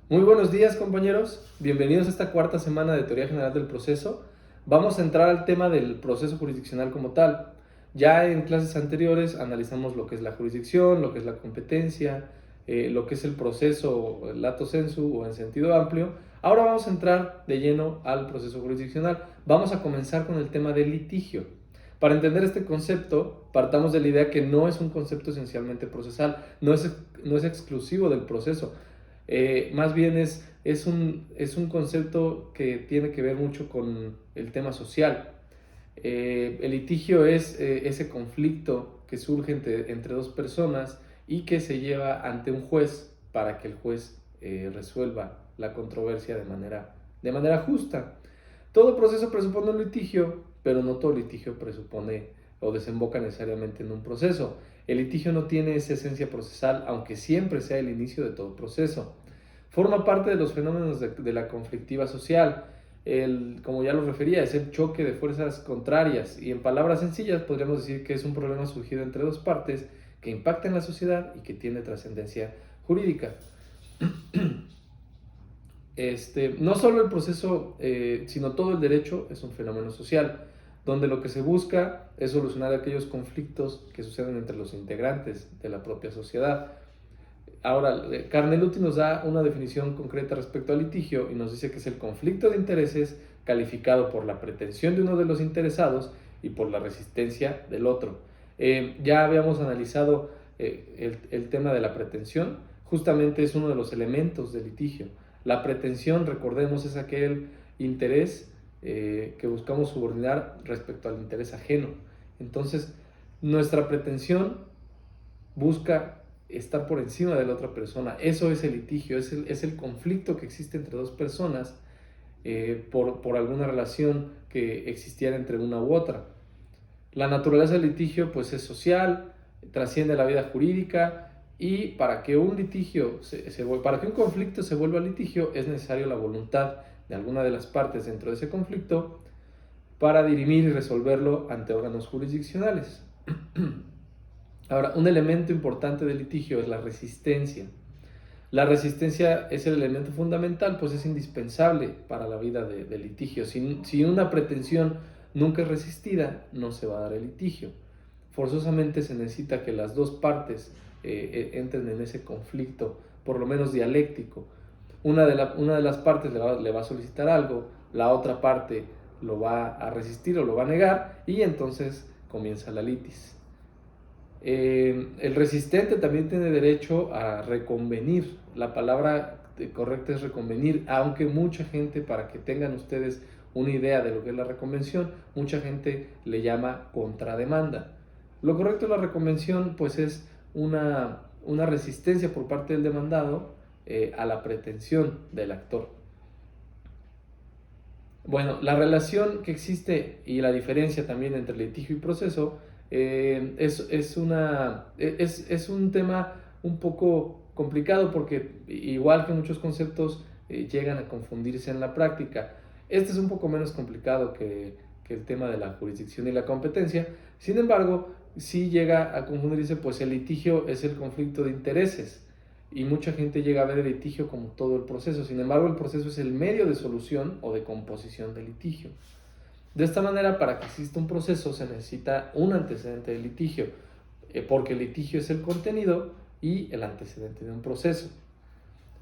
Muy buenos días, compañeros. Bienvenidos a esta cuarta semana de Teoría General del Proceso. Vamos a entrar al tema del proceso jurisdiccional como tal. Ya en clases anteriores analizamos lo que es la jurisdicción, lo que es la competencia, lo que es el proceso lato sensu o en sentido amplio. Ahora vamos a entrar de lleno al proceso jurisdiccional. Vamos a comenzar con el tema del litigio. Para entender este concepto, partamos de la idea que no es un concepto esencialmente procesal, no es exclusivo del proceso. Más bien es un concepto que tiene que ver mucho con el tema social. El litigio es ese conflicto que surge entre dos personas y que se lleva ante un juez para que el juez resuelva la controversia de manera justa. Todo proceso presupone un litigio, pero no todo litigio presupone o desemboca necesariamente en un proceso. El litigio no tiene esa esencia procesal, aunque siempre sea el inicio de todo proceso. Forma parte de los fenómenos de la conflictiva social. Como ya lo refería, es el choque de fuerzas contrarias y en palabras sencillas podríamos decir que es un problema surgido entre dos partes que impacta en la sociedad y que tiene trascendencia jurídica. No solo el proceso, sino todo el derecho es un fenómeno social, donde lo que se busca es solucionar aquellos conflictos que suceden entre los integrantes de la propia sociedad. Ahora, Carneluti nos da una definición concreta respecto al litigio y nos dice que es el conflicto de intereses calificado por la pretensión de uno de los interesados y por la resistencia del otro. Ya habíamos analizado el tema de la pretensión, justamente es uno de los elementos del litigio. La pretensión, recordemos, es aquel interés que buscamos subordinar respecto al interés ajeno. Entonces, nuestra pretensión busca estar por encima de la otra persona. Eso es el litigio, es el conflicto que existe entre dos personas por alguna relación que existiera entre una u otra. La naturaleza del litigio pues es social, trasciende la vida jurídica y para que un para que un conflicto se vuelva litigio es necesario la voluntad de alguna de las partes dentro de ese conflicto para dirimir y resolverlo ante órganos jurisdiccionales. Ahora, un elemento importante del litigio es la resistencia. La resistencia es el elemento fundamental, pues es indispensable para la vida del litigio. Si una pretensión nunca es resistida, no se va a dar el litigio. Forzosamente se necesita que las dos partes entren en ese conflicto, por lo menos dialéctico. Una de las partes le va a solicitar algo, la otra parte lo va a resistir o lo va a negar y entonces comienza la litis. El resistente también tiene derecho a reconvenir. La palabra correcta es reconvenir, aunque mucha gente, para que tengan ustedes una idea de lo que es la reconvención, mucha gente le llama contrademanda. Lo correcto de la reconvención pues es una resistencia por parte del demandado a la pretensión del actor. Bueno, la relación que existe y la diferencia también entre litigio y proceso es un tema un poco complicado porque igual que muchos conceptos llegan a confundirse en la práctica. Este es un poco menos complicado que el tema de la jurisdicción y la competencia. Sin embargo, sí llega a confundirse, pues el litigio es el conflicto de intereses y mucha gente llega a ver el litigio como todo el proceso. Sin embargo, el proceso es el medio de solución o de composición del litigio. De esta manera, para que exista un proceso se necesita un antecedente de litigio, porque el litigio es el contenido y el antecedente de un proceso.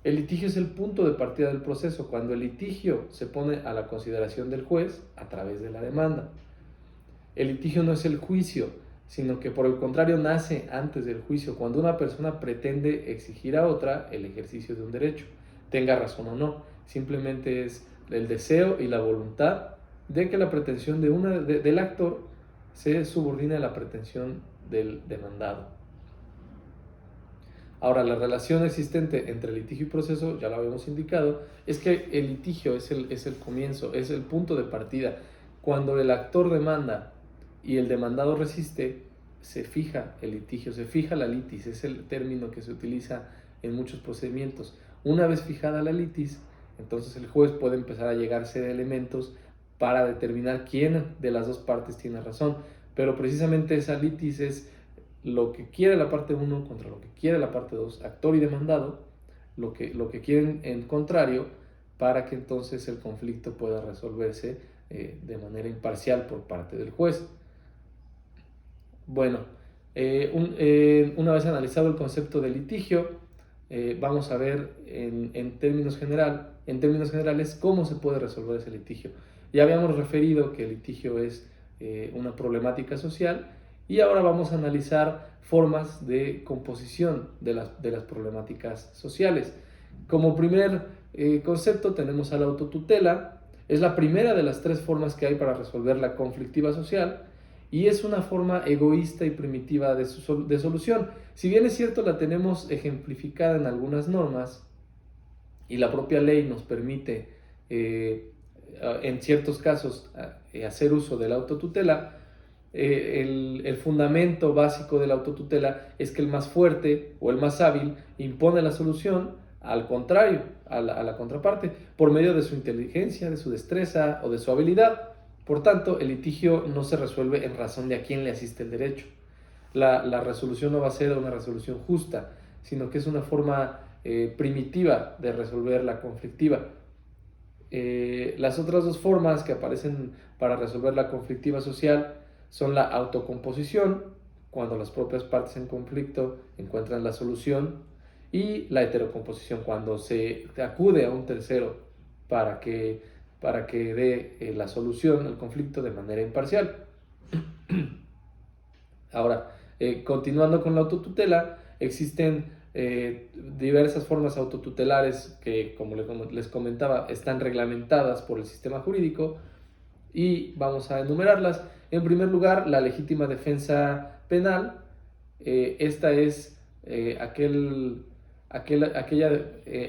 El litigio es el punto de partida del proceso, cuando el litigio se pone a la consideración del juez a través de la demanda. El litigio no es el juicio, sino que por el contrario nace antes del juicio, cuando una persona pretende exigir a otra el ejercicio de un derecho, tenga razón o no. Simplemente es el deseo y la voluntad de que la pretensión del actor se subordine a la pretensión del demandado. Ahora, la relación existente entre litigio y proceso, ya lo habíamos indicado, es que el litigio es el comienzo, es el punto de partida. Cuando el actor demanda y el demandado resiste, se fija el litigio, se fija la litis, es el término que se utiliza en muchos procedimientos. Una vez fijada la litis, entonces el juez puede empezar a llegarse de elementos para determinar quién de las dos partes tiene razón, pero precisamente esa litis es lo que quiere la parte 1 contra lo que quiere la parte 2, actor y demandado, lo que quieren en contrario, para que entonces el conflicto pueda resolverse de manera imparcial por parte del juez. Bueno, una vez analizado el concepto de litigio, vamos a ver en términos generales cómo se puede resolver ese litigio. Ya habíamos referido que el litigio es una problemática social, y ahora vamos a analizar formas de composición de las problemáticas sociales. Como primer concepto tenemos a la autotutela. Es la primera de las tres formas que hay para resolver la conflictiva social, y es una forma egoísta y primitiva de solución. Si bien es cierto, la tenemos ejemplificada en algunas normas, y la propia ley nos permite en ciertos casos hacer uso de la autotutela, el fundamento básico de la autotutela es que el más fuerte o el más hábil impone la solución al contrario, a la contraparte, por medio de su inteligencia, de su destreza o de su habilidad. Por tanto, el litigio no se resuelve en razón de a quién le asiste el derecho. La resolución no va a ser una resolución justa, sino que es una forma primitiva de resolver la conflictiva. Las otras dos formas que aparecen para resolver la conflictiva social son la autocomposición, cuando las propias partes en conflicto encuentran la solución, y la heterocomposición, cuando se acude a un tercero para que, dé la solución al conflicto de manera imparcial. Ahora, continuando con la autotutela, existen diversas formas autotutelares que, como les comentaba, están reglamentadas por el sistema jurídico, y vamos a enumerarlas. En primer lugar, la legítima defensa penal. Esta es aquella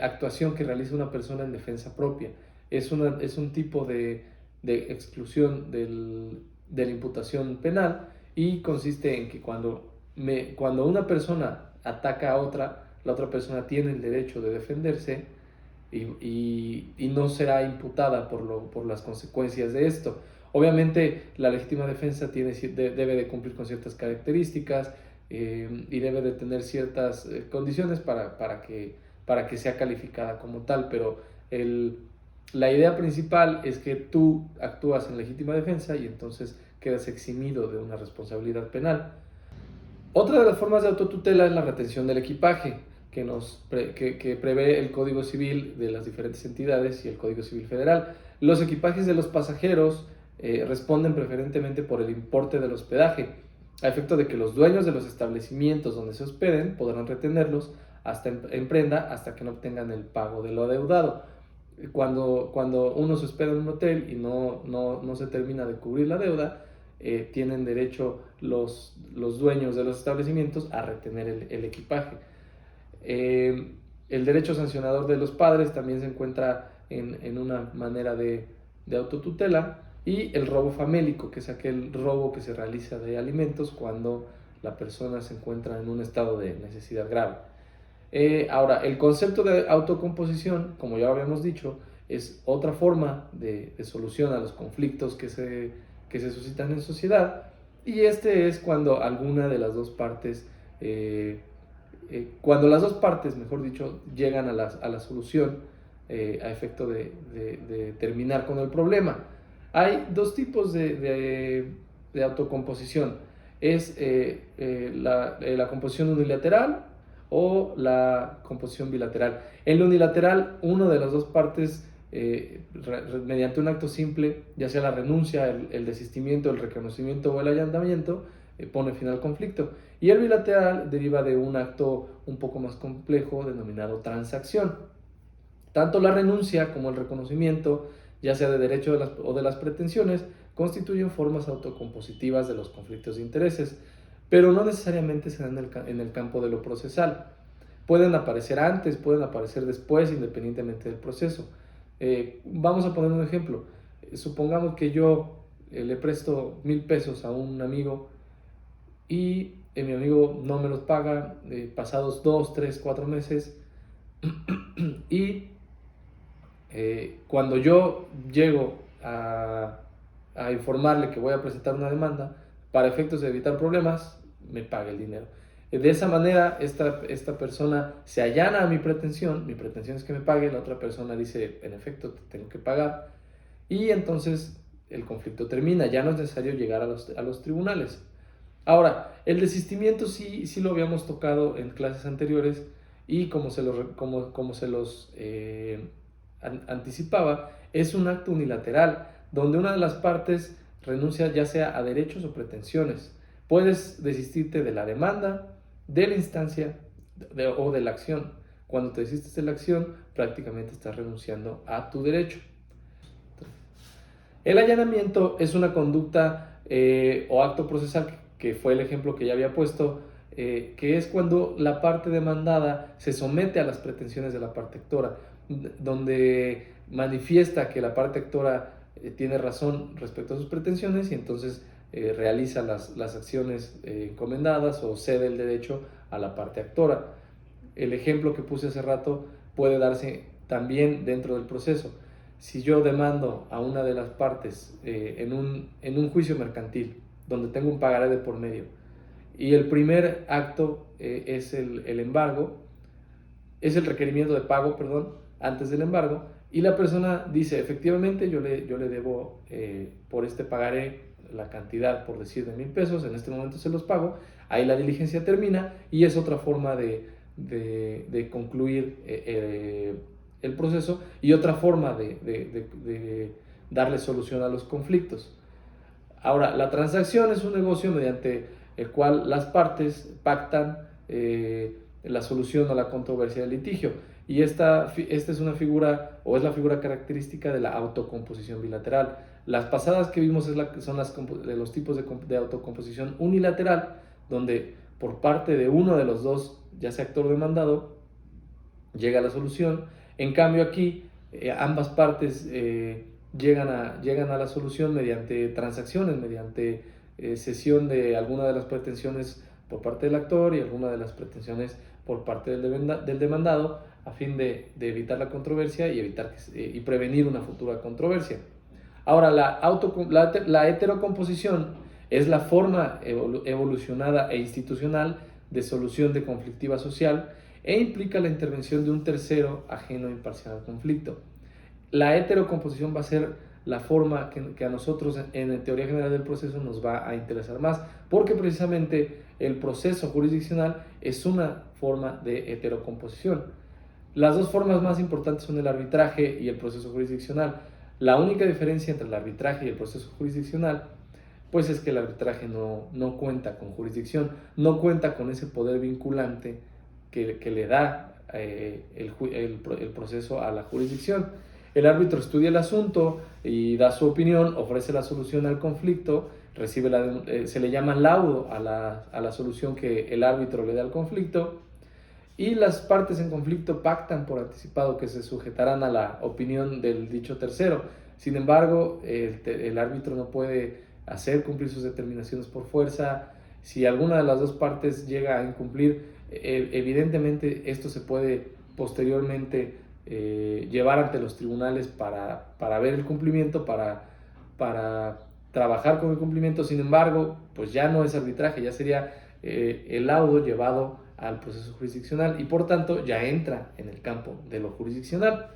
actuación que realiza una persona en defensa propia. Es un tipo de exclusión de la imputación penal, y consiste en que cuando una persona ataca a otra, la otra persona tiene el derecho de defenderse, y no será imputada por las consecuencias de esto. Obviamente, la legítima defensa debe de cumplir con ciertas características, y debe de tener ciertas condiciones para que sea calificada como tal, pero la idea principal es que tú actúas en legítima defensa y entonces quedas eximido de una responsabilidad penal. Otra de las formas de autotutela es la retención del equipaje, que prevé el Código Civil de las diferentes entidades y el Código Civil Federal. Los equipajes de los pasajeros responden preferentemente por el importe del hospedaje, a efecto de que los dueños de los establecimientos donde se hospeden podrán retenerlos en prenda hasta que no obtengan el pago de lo adeudado. Cuando uno se hospeda en un hotel y no se termina de cubrir la deuda, tienen derecho los dueños de los establecimientos a retener el equipaje. El derecho sancionador de los padres también se encuentra en una manera de autotutela, y el robo famélico, que es aquel robo que se realiza de alimentos cuando la persona se encuentra en un estado de necesidad grave. Ahora, el concepto de autocomposición, como ya habíamos dicho, es otra forma de solución a los conflictos que se suscitan en sociedad, y este es cuando alguna de las dos partes, mejor dicho, llegan a la solución a efecto de terminar con el problema. Hay dos tipos de autocomposición. Es la composición unilateral o la composición bilateral. En la unilateral, una de las dos partes, mediante un acto simple, ya sea la renuncia, el desistimiento, el reconocimiento o el allanamiento, pone fin al conflicto. Y el bilateral deriva de un acto un poco más complejo denominado transacción. Tanto la renuncia como el reconocimiento, ya sea de derecho o de las pretensiones, constituyen formas autocompositivas de los conflictos de intereses, pero no necesariamente se dan en el campo de lo procesal. Pueden aparecer antes, pueden aparecer después, independientemente del proceso. Vamos a poner un ejemplo. Supongamos que yo le presto 1,000 pesos a un amigo, y mi amigo no me los paga pasados 2, 3, 4 meses, y cuando yo llego a informarle que voy a presentar una demanda, para efectos de evitar problemas, me paga el dinero. De esa manera, esta persona se allana a mi pretensión es que me pague, la otra persona dice, en efecto, te tengo que pagar, y entonces el conflicto termina, ya no es necesario llegar a los tribunales. Ahora, el desistimiento sí lo habíamos tocado en clases anteriores, y como se los anticipaba, es un acto unilateral, donde una de las partes renuncia ya sea a derechos o pretensiones. Puedes desistirte de la demanda, de la instancia o de la acción. Cuando te desistes de la acción, prácticamente estás renunciando a tu derecho. El allanamiento es una conducta o acto procesal, que fue el ejemplo que ya había puesto, que es cuando la parte demandada se somete a las pretensiones de la parte actora, donde manifiesta que la parte actora tiene razón respecto a sus pretensiones, y entonces realiza las acciones encomendadas o cede el derecho a la parte actora. El ejemplo que puse hace rato puede darse también dentro del proceso. Si yo demando a una de las partes en un juicio mercantil, donde tengo un pagaré de por medio, y el primer acto es el embargo, es el requerimiento de pago, perdón, antes del embargo, y la persona dice, efectivamente, yo le debo por este pagaré la cantidad, por decir, de 1,000 pesos, en este momento se los pago, ahí la diligencia termina, y es otra forma de concluir el proceso, y otra forma de darle solución a los conflictos. Ahora, la transacción es un negocio mediante el cual las partes pactan la solución a la controversia del litigio, y esta es una figura, o es la figura característica de la autocomposición bilateral. Las pasadas que vimos son los tipos de autocomposición unilateral, donde por parte de uno de los dos, ya sea actor o demandado, llega a la solución. En cambio aquí, ambas partes llegan a la solución mediante transacciones, mediante cesión de alguna de las pretensiones por parte del actor y alguna de las pretensiones por parte del demandado, a fin de evitar la controversia y prevenir una futura controversia. Ahora, la heterocomposición es la forma evolucionada e institucional de solución de conflictiva social, e implica la intervención de un tercero ajeno e imparcial al conflicto. La heterocomposición va a ser la forma que a nosotros en teoría general del proceso nos va a interesar más, porque precisamente el proceso jurisdiccional es una forma de heterocomposición. Las dos formas más importantes son el arbitraje y el proceso jurisdiccional. La única diferencia entre el arbitraje y el proceso jurisdiccional, pues es que el arbitraje no cuenta con jurisdicción, no cuenta con ese poder vinculante que le da el proceso a la jurisdicción. El árbitro estudia el asunto y da su opinión, ofrece la solución al conflicto, se le llama laudo a la solución que el árbitro le da al conflicto, y las partes en conflicto pactan por anticipado que se sujetarán a la opinión del dicho tercero. Sin embargo, el árbitro no puede hacer cumplir sus determinaciones por fuerza. Si alguna de las dos partes llega a incumplir, evidentemente esto se puede posteriormente llevar ante los tribunales para ver el cumplimiento, para trabajar con el cumplimiento. Sin embargo, pues ya no es arbitraje, ya sería el laudo llevado al proceso jurisdiccional, y por tanto ya entra en el campo de lo jurisdiccional.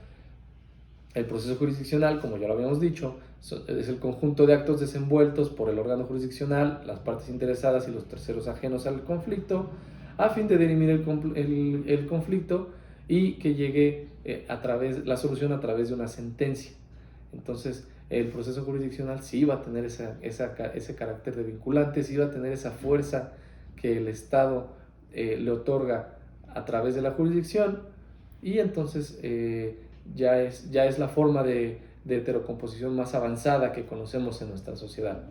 El proceso jurisdiccional, como ya lo habíamos dicho, es el conjunto de actos desenvueltos por el órgano jurisdiccional, las partes interesadas y los terceros ajenos al conflicto, a fin de dirimir el conflicto y que llegue la solución a través de una sentencia. Entonces, el proceso jurisdiccional sí va a tener ese carácter de vinculante, sí va a tener esa fuerza que el Estado le otorga a través de la jurisdicción, y entonces ya es la forma de heterocomposición más avanzada que conocemos en nuestra sociedad.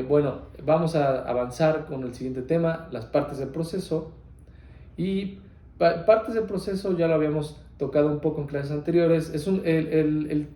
Bueno, vamos a avanzar con el siguiente tema, las partes del proceso. Y partes del proceso ya lo habíamos tocado un poco en clases anteriores.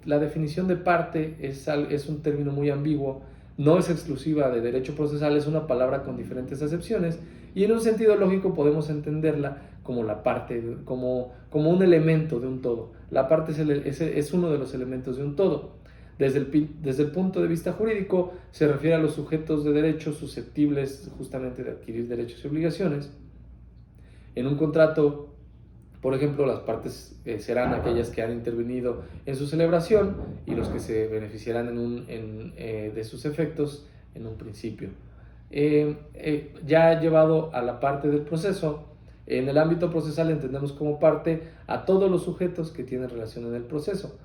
La definición de parte es un término muy ambiguo, no es exclusiva de derecho procesal, es una palabra con diferentes acepciones, y en un sentido lógico podemos entenderla como la parte, como un elemento de un todo. La parte es uno de los elementos de un todo. Desde el punto de vista jurídico, se refiere a los sujetos de derecho susceptibles justamente de adquirir derechos y obligaciones. En un contrato, por ejemplo, las partes serán aquellas que han intervenido en su celebración y los que se beneficiarán de sus efectos en un principio. Ya llevado a la parte del proceso, en el ámbito procesal entendemos como parte a todos los sujetos que tienen relación en el proceso.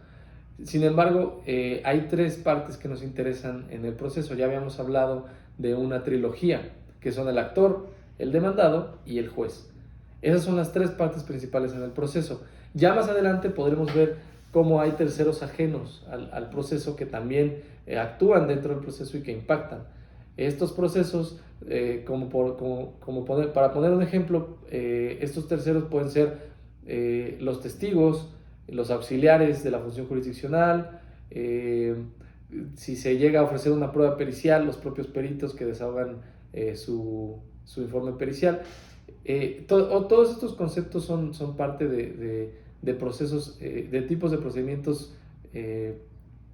Sin embargo, hay tres partes que nos interesan en el proceso. Ya habíamos hablado de una trilogía, que son el actor, el demandado y el juez. Esas son las tres partes principales en el proceso. Ya más adelante podremos ver cómo hay terceros ajenos al proceso que también actúan dentro del proceso y que impactan. Estos procesos, para poner un ejemplo, estos terceros pueden ser los testigos, los auxiliares de la función jurisdiccional, si se llega a ofrecer una prueba pericial, los propios peritos que desahogan su informe pericial. Todos estos conceptos son parte de procesos, de tipos de procedimientos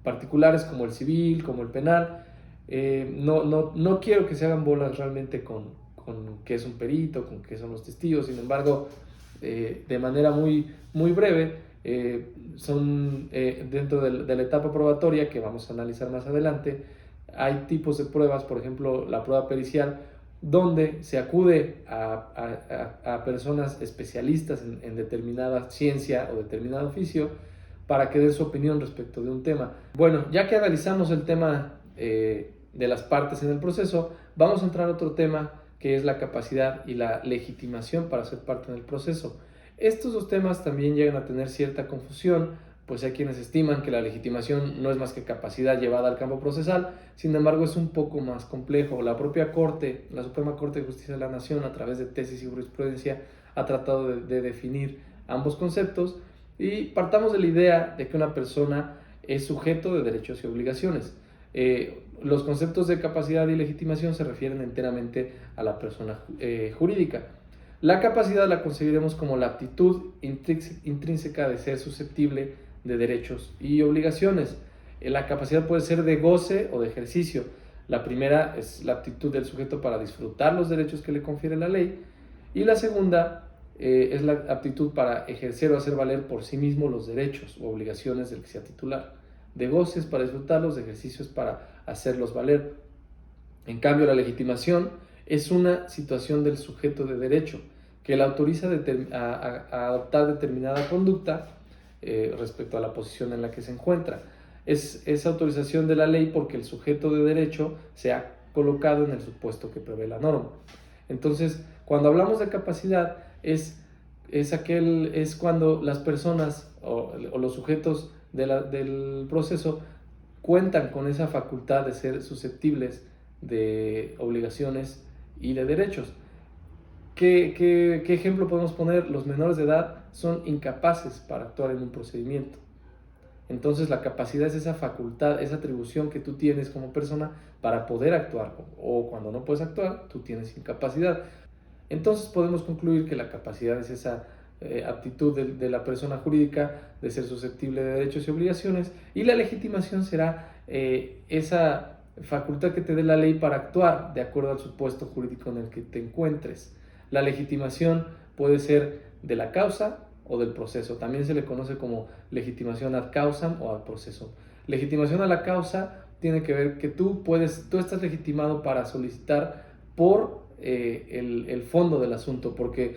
particulares como el civil, como el penal. No quiero que se hagan bolas realmente con qué es un perito, con qué son los testigos. Sin embargo, de manera muy breve, dentro de la etapa probatoria que vamos a analizar más adelante, hay tipos de pruebas, por ejemplo, la prueba pericial, donde se acude a personas especialistas en determinada ciencia o determinado oficio para que den su opinión respecto de un tema. Bueno, ya que analizamos el tema de las partes en el proceso, vamos a entrar a otro tema que es la capacidad y la legitimación para ser parte en el proceso. Estos dos temas también llegan a tener cierta confusión, pues hay quienes estiman que la legitimación no es más que capacidad llevada al campo procesal. Sin embargo, es un poco más complejo. La propia Corte, la Suprema Corte de Justicia de la Nación, a través de tesis y jurisprudencia, ha tratado de definir ambos conceptos, y partamos de la idea de que una persona es sujeto de derechos y obligaciones. Los conceptos de capacidad y legitimación se refieren enteramente a la persona jurídica. La capacidad la concebiremos como la aptitud intrínseca de ser susceptible de derechos y obligaciones. La capacidad puede ser de goce o de ejercicio. La primera es la aptitud del sujeto para disfrutar los derechos que le confiere la ley, y la segunda es la aptitud para ejercer o hacer valer por sí mismo los derechos o obligaciones del que sea titular. De goces para disfrutarlos, de ejercicios para hacerlos valer. En cambio, la legitimación es una situación del sujeto de derecho que le autoriza a adoptar determinada conducta respecto a la posición en la que se encuentra. Es esa autorización de la ley porque el sujeto de derecho se ha colocado en el supuesto que prevé la norma. Entonces, cuando hablamos de capacidad, es cuando las personas o los sujetos del proceso cuentan con esa facultad de ser susceptibles de obligaciones y de derechos. ¿Qué ejemplo podemos poner? Los menores de edad son incapaces para actuar en un procedimiento. Entonces la capacidad es esa facultad, esa atribución que tú tienes como persona para poder actuar, o cuando no puedes actuar, tú tienes incapacidad. Entonces podemos concluir que la capacidad es esa aptitud de la persona jurídica de ser susceptible de derechos y obligaciones, y la legitimación será esa facultad que te dé la ley para actuar de acuerdo al supuesto jurídico en el que te encuentres. La legitimación puede ser de la causa o del proceso. También se le conoce como legitimación ad causam o ad proceso. Legitimación a la causa tiene que ver que tú estás legitimado para solicitar por el fondo del asunto, porque,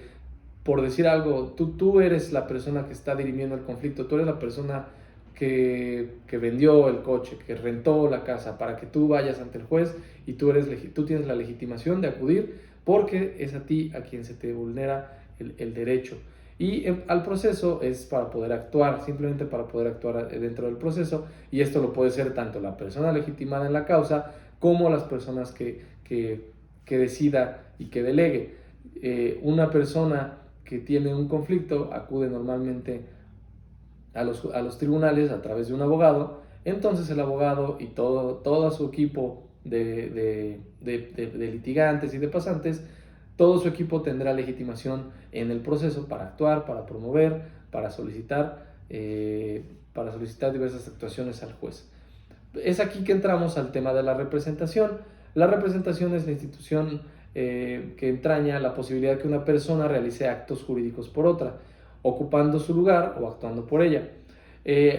por decir algo, tú eres la persona que está dirimiendo el conflicto, tú eres la persona que vendió el coche, que rentó la casa, para que tú vayas ante el juez, y tú tienes la legitimación de acudir porque es a ti a quien se te vulnera el derecho. Y al proceso es para poder actuar, simplemente para poder actuar dentro del proceso, y esto lo puede ser tanto la persona legitimada en la causa como las personas que decida y que delegue. Una persona que tiene un conflicto acude normalmente a los tribunales a través de un abogado. Entonces el abogado y todo su equipo de litigantes y de pasantes, todo su equipo tendrá legitimación en el proceso para actuar, para promover, para solicitar diversas actuaciones al juez. Es aquí que entramos al tema de la representación. La representación es la institución que entraña la posibilidad de que una persona realice actos jurídicos por otra, ocupando su lugar o actuando por ella.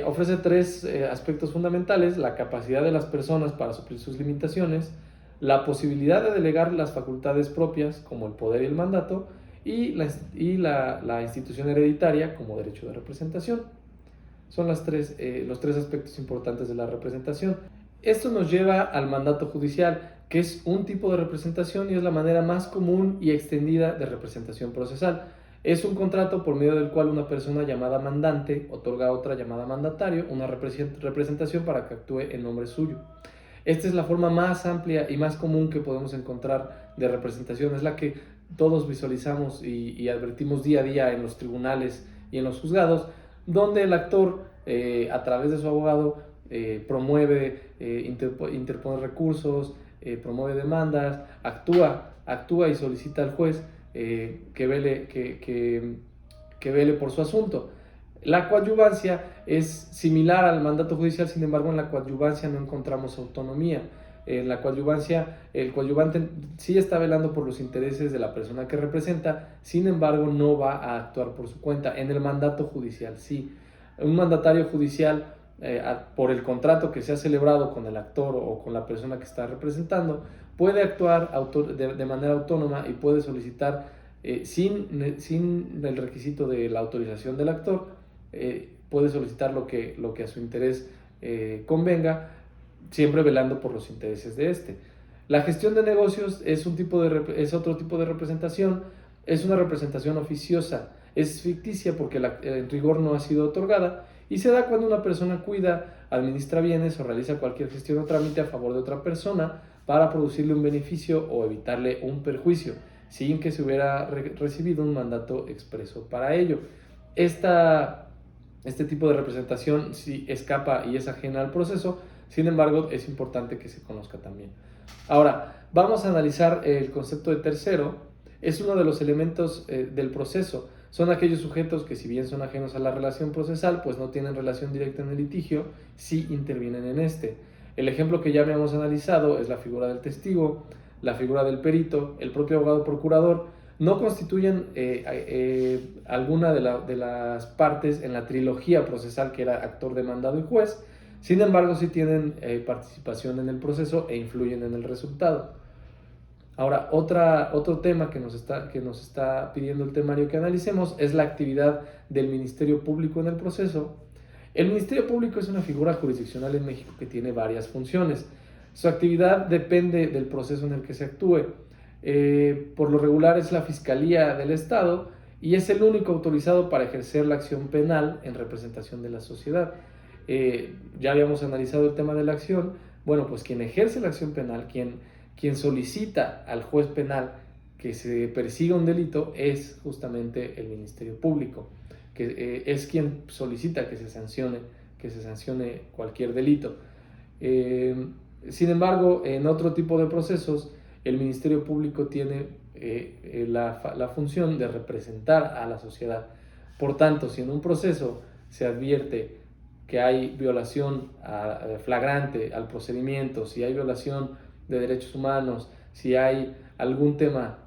Ofrece tres aspectos fundamentales: la capacidad de las personas para suplir sus limitaciones, la posibilidad de delegar las facultades propias, como el poder y el mandato, y la institución hereditaria como derecho de representación. Son los tres aspectos importantes de la representación. Esto nos lleva al mandato judicial, que es un tipo de representación y es la manera más común y extendida de representación procesal. Es un contrato por medio del cual una persona llamada mandante otorga a otra llamada mandatario una representación para que actúe en nombre suyo. Esta es la forma más amplia y más común que podemos encontrar de representación. Es la que todos visualizamos y advertimos día a día en los tribunales y en los juzgados, donde el actor, a través de su abogado, promueve, interpone recursos, promueve demandas, actúa y solicita al juez que vele por su asunto. La coadyuvancia es similar al mandato judicial, sin embargo en la coadyuvancia no encontramos autonomía. En la coadyuvancia, el coadyuvante sí está velando por los intereses de la persona que representa, sin embargo no va a actuar por su cuenta. En el mandato judicial sí. Un mandatario judicial, por el contrato que se ha celebrado con el actor o con la persona que está representando, puede actuar de manera autónoma y puede solicitar, sin el requisito de la autorización del actor, puede solicitar lo que a su interés convenga, siempre velando por los intereses de este. La gestión de negocios es otro tipo de representación. Es una representación oficiosa, es ficticia porque en rigor no ha sido otorgada, y se da cuando una persona cuida, administra bienes o realiza cualquier gestión o trámite a favor de otra persona para producirle un beneficio o evitarle un perjuicio, sin que se hubiera recibido un mandato expreso para ello. Este tipo de representación sí escapa y es ajena al proceso, sin embargo es importante que se conozca también. Ahora, vamos a analizar el concepto de tercero. Es uno de los elementos del proceso. Son aquellos sujetos que, si bien son ajenos a la relación procesal, pues no tienen relación directa en el litigio, sí intervienen en este. El ejemplo que ya habíamos analizado es la figura del testigo, la figura del perito, el propio abogado procurador. No constituyen alguna de las partes en la trilogía procesal que era actor, demandado y juez. Sin embargo, sí tienen participación en el proceso e influyen en el resultado. Ahora, otro tema que nos está pidiendo el temario que analicemos es la actividad del Ministerio Público en el proceso. El Ministerio Público es una figura jurisdiccional en México que tiene varias funciones. Su actividad depende del proceso en el que se actúe. Por lo regular es la Fiscalía del Estado y es el único autorizado para ejercer la acción penal en representación de la sociedad. Ya habíamos analizado el tema de la acción. Bueno, pues quien ejerce la acción penal, quien solicita al juez penal que se persiga un delito, es justamente el Ministerio Público, que es quien solicita que se sancione cualquier delito. Sin embargo, en otro tipo de procesos, el Ministerio Público tiene la función de representar a la sociedad. Por tanto, si en un proceso se advierte que hay violación flagrante al procedimiento, si hay violación de derechos humanos, si hay algún tema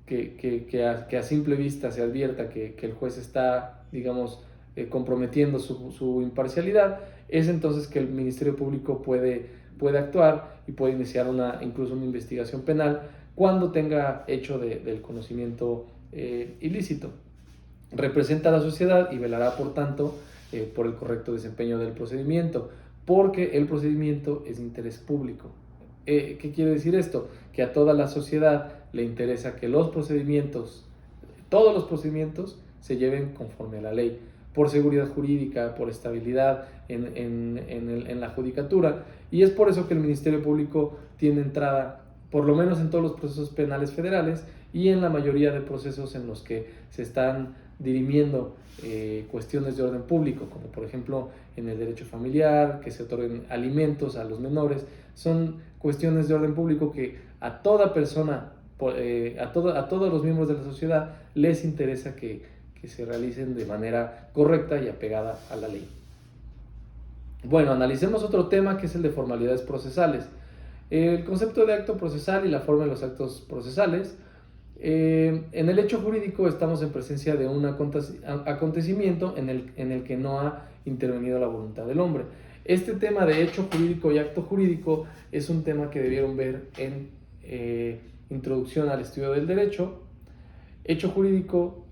que a simple vista se advierta que el juez está, digamos, comprometiendo su imparcialidad, es entonces que el Ministerio Público puede actuar y puede iniciar incluso una investigación penal cuando tenga hecho del conocimiento ilícito. Representa a la sociedad y velará, por tanto, por el correcto desempeño del procedimiento, porque el procedimiento es de interés público. ¿Qué quiere decir esto? Que a toda la sociedad le interesa que todos los procedimientos se lleven conforme a la ley, por seguridad jurídica, por estabilidad en la judicatura, y es por eso que el Ministerio Público tiene entrada, por lo menos en todos los procesos penales federales y en la mayoría de procesos en los que se están dirimiendo cuestiones de orden público, como por ejemplo en el derecho familiar, que se otorguen alimentos a los menores. Son cuestiones de orden público que a toda persona, a todos los miembros de la sociedad les interesa que se realicen de manera correcta y apegada a la ley. Bueno, analicemos otro tema que es el de formalidades procesales. El concepto de acto procesal y la forma de los actos procesales. En el hecho jurídico estamos en presencia de un acontecimiento en el que no ha intervenido la voluntad del hombre. Este tema de hecho jurídico y acto jurídico es un tema que debieron ver en Introducción al Estudio del Derecho. Hecho jurídico,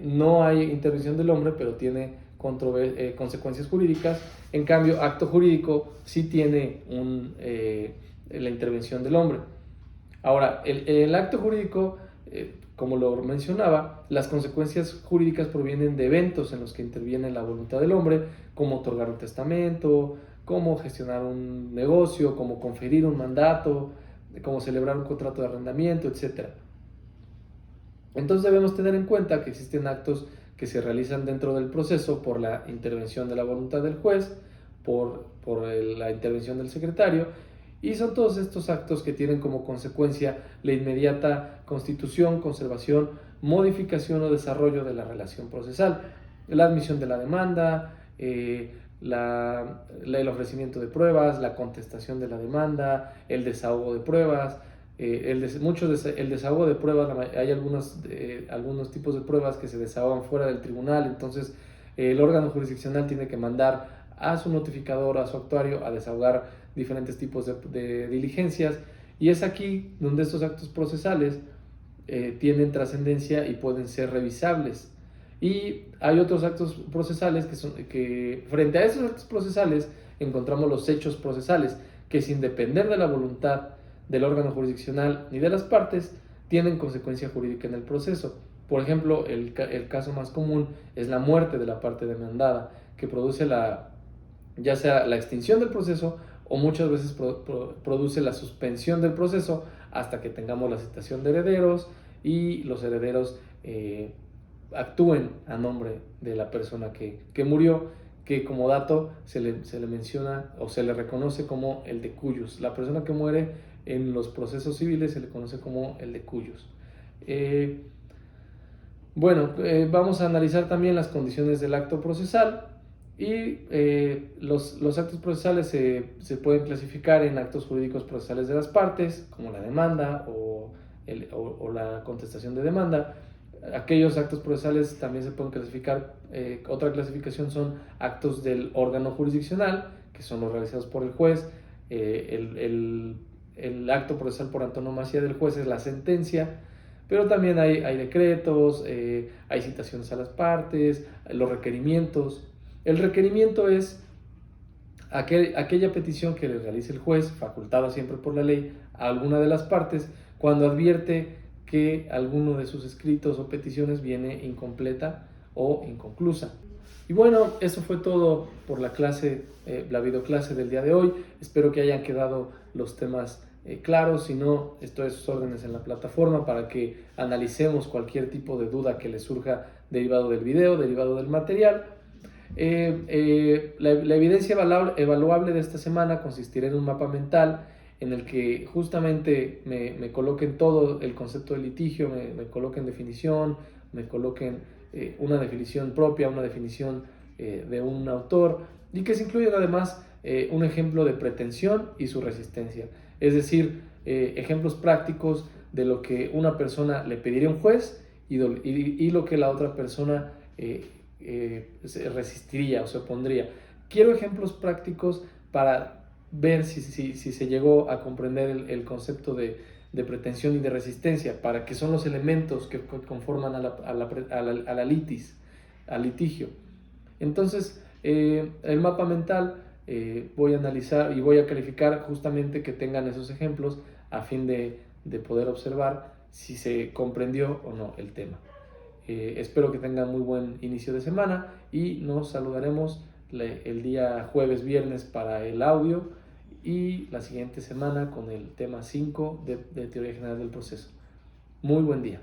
no hay intervención del hombre, pero tiene consecuencias jurídicas. En cambio, acto jurídico sí tiene la intervención del hombre. Ahora, el acto jurídico, como lo mencionaba, las consecuencias jurídicas provienen de eventos en los que interviene la voluntad del hombre, como otorgar un testamento, como gestionar un negocio, como conferir un mandato, como celebrar un contrato de arrendamiento, etc. Entonces debemos tener en cuenta que existen actos que se realizan dentro del proceso por la intervención de la voluntad del juez, por la intervención del secretario, y son todos estos actos que tienen como consecuencia la inmediata constitución, conservación, modificación o desarrollo de la relación procesal, la admisión de la demanda, el ofrecimiento de pruebas, la contestación de la demanda, el desahogo de pruebas. El desahogo de pruebas, hay algunos tipos de pruebas que se desahogan fuera del tribunal, entonces el órgano jurisdiccional tiene que mandar a su notificador, a su actuario, a desahogar diferentes tipos de diligencias, y es aquí donde estos actos procesales tienen trascendencia y pueden ser revisables. Y hay otros actos procesales que frente a esos actos procesales encontramos los hechos procesales, que sin depender de la voluntad del órgano jurisdiccional ni de las partes, tienen consecuencia jurídica en el proceso. Por ejemplo, el caso más común es la muerte de la parte demandada, que produce ya sea la extinción del proceso o muchas veces produce la suspensión del proceso hasta que tengamos la citación de herederos y los herederos actúen a nombre de la persona que murió, que como dato se le menciona o se le reconoce como el de cuyos. La persona que muere en los procesos civiles se le conoce como el de cuyos. Vamos a analizar también las condiciones del acto procesal, y los actos procesales se pueden clasificar en actos jurídicos procesales de las partes, como la demanda o la contestación de demanda. Aquellos actos procesales también se pueden clasificar, otra clasificación son actos del órgano jurisdiccional, que son los realizados por el juez. El acto procesal por antonomasia del juez es la sentencia, pero también hay decretos, hay citaciones a las partes, los requerimientos. El requerimiento es aquella petición que le realice el juez, facultada siempre por la ley, a alguna de las partes, cuando advierte que alguno de sus escritos o peticiones viene incompleta o inconclusa. Y bueno, eso fue todo por la videoclase del día de hoy. Espero que hayan quedado los temas claros. Si no, estoy a sus órdenes en la plataforma para que analicemos cualquier tipo de duda que les surja derivado del video, derivado del material. La evidencia evaluable de esta semana consistirá en un mapa mental en el que justamente me coloquen todo el concepto de litigio, me coloquen definición, me coloquen una definición propia, una definición de un autor, y que se incluyan además un ejemplo de pretensión y su resistencia, es decir, ejemplos prácticos de lo que una persona le pediría a un juez y lo que la otra persona se resistiría o se opondría. Quiero ejemplos prácticos para ver si se llegó a comprender el concepto de pretensión y de resistencia, para que son los elementos que conforman a la litis, al litigio. Entonces, el mapa mental voy a analizar y voy a calificar justamente que tengan esos ejemplos a fin de poder observar si se comprendió o no el tema. Espero que tengan muy buen inicio de semana y nos saludaremos el día jueves, viernes para el audio, y la siguiente semana con el tema 5 de Teoría General del Proceso. Muy buen día.